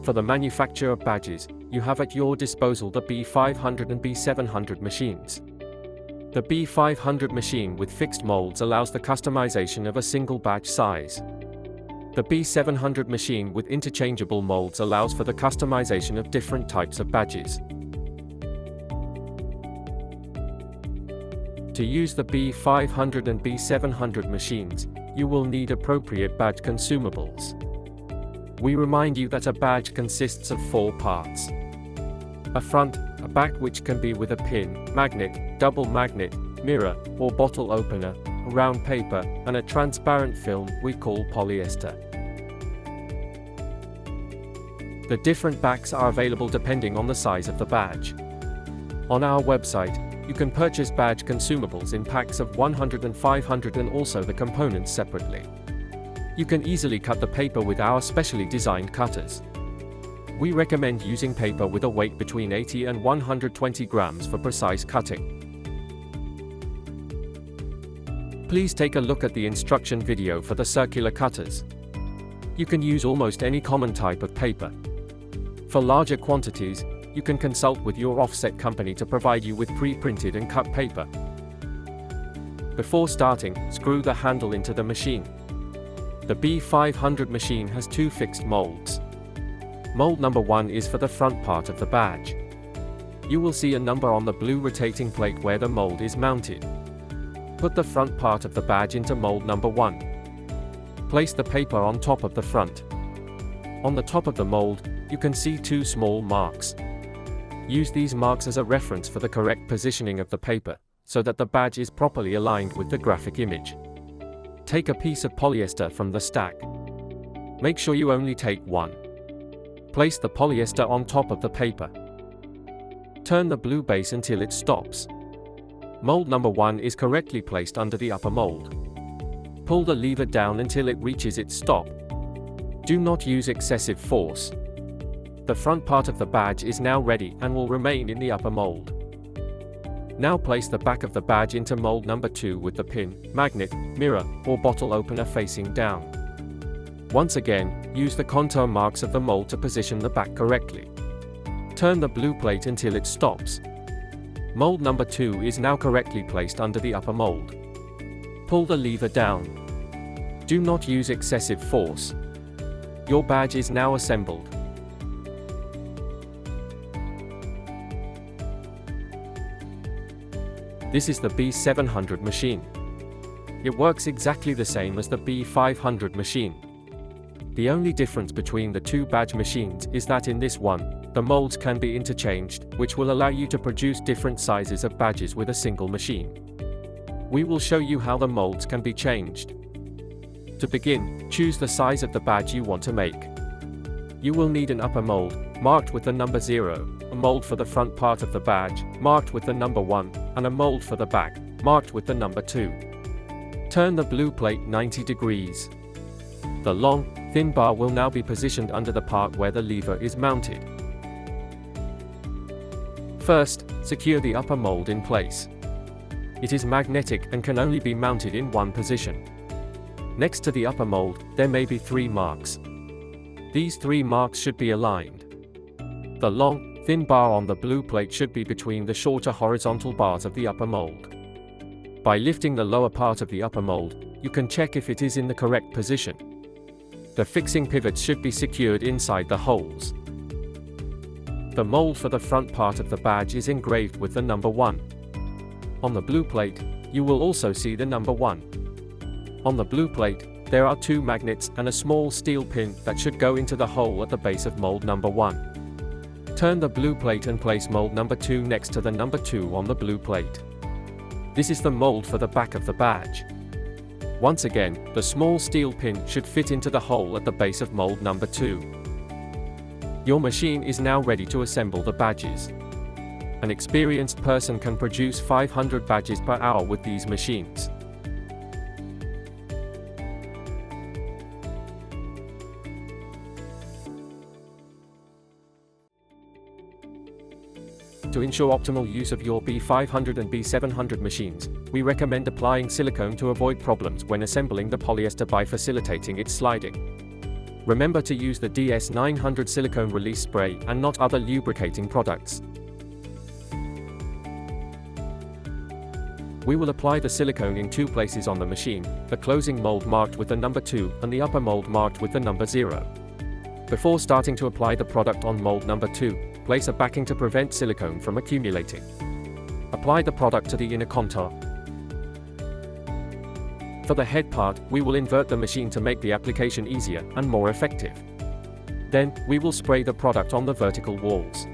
For the manufacture of badges, you have at your disposal the B-500 and B-700 machines. The B-500 machine with fixed molds allows the customization of a single badge size. The B-700 machine with interchangeable molds allows for the customization of different types of badges. To use the B-500 and B-700 machines, you will need appropriate badge consumables. We remind you that a badge consists of 4 parts: a front, a back which can be with a pin, magnet, double magnet, mirror, or bottle opener, a round paper, and a transparent film we call polyester. The different backs are available depending on the size of the badge. On our website, you can purchase badge consumables in packs of 100 and 500 and also the components separately. You can easily cut the paper with our specially designed cutters. We recommend using paper with a weight between 80 and 120 grams for precise cutting. Please take a look at the instruction video for the circular cutters. You can use almost any common type of paper. For larger quantities, you can consult with your offset company to provide you with pre-printed and cut paper. Before starting, screw the handle into the machine. The B-500 machine has 2 fixed molds. Mold number 1 is for the front part of the badge. You will see a number on the blue rotating plate where the mold is mounted. Put the front part of the badge into mold number 1. Place the paper on top of the front. On the top of the mold, you can see 2 small marks. Use these marks as a reference for the correct positioning of the paper, so that the badge is properly aligned with the graphic image. Take a piece of polyester from the stack. Make sure you only take 1. Place the polyester on top of the paper. Turn the blue base until it stops. Mold number 1 is correctly placed under the upper mold. Pull the lever down until it reaches its stop. Do not use excessive force. The front part of the badge is now ready and will remain in the upper mold. Now place the back of the badge into mold number 2 with the pin, magnet, mirror, or bottle opener facing down. Once again, use the contour marks of the mold to position the back correctly. Turn the blue plate until it stops. Mold number 2 is now correctly placed under the upper mold. Pull the lever down. Do not use excessive force. Your badge is now assembled. This is the B-700 machine. It works exactly the same as the B-500 machine. The only difference between the 2 badge machines is that in this one, the molds can be interchanged, which will allow you to produce different sizes of badges with a single machine. We will show you how the molds can be changed. To begin, choose the size of the badge you want to make. You will need an upper mold, marked with the number 0, a mold for the front part of the badge, marked with the number 1, and a mold for the back, marked with the number 2. Turn the blue plate 90 degrees. The long, thin bar will now be positioned under the part where the lever is mounted. First, secure the upper mold in place. It is magnetic and can only be mounted in one position. Next to the upper mold, there may be 3 marks. These 3 marks should be aligned. The long, thin bar on the blue plate should be between the shorter horizontal bars of the upper mold. By lifting the lower part of the upper mold, you can check if it is in the correct position. The fixing pivots should be secured inside the holes. The mold for the front part of the badge is engraved with the number 1. On the blue plate, you will also see the number 1. On the blue plate, there are 2 magnets and a small steel pin that should go into the hole at the base of mold number 1. Turn the blue plate and place mold number 2 next to the number 2 on the blue plate. This is the mold for the back of the badge. Once again, the small steel pin should fit into the hole at the base of mold number 2. Your machine is now ready to assemble the badges. An experienced person can produce 500 badges per hour with these machines. To ensure optimal use of your B-500 and B-700 machines, we recommend applying silicone to avoid problems when assembling the polyester by facilitating its sliding. Remember to use the DS900 silicone release spray and not other lubricating products. We will apply the silicone in 2 places on the machine, the closing mold marked with the number 2 and the upper mold marked with the number 0. Before starting to apply the product on mold number 2, place a backing to prevent silicone from accumulating. Apply the product to the inner contour. For the head part, we will invert the machine to make the application easier and more effective. Then, we will spray the product on the vertical walls.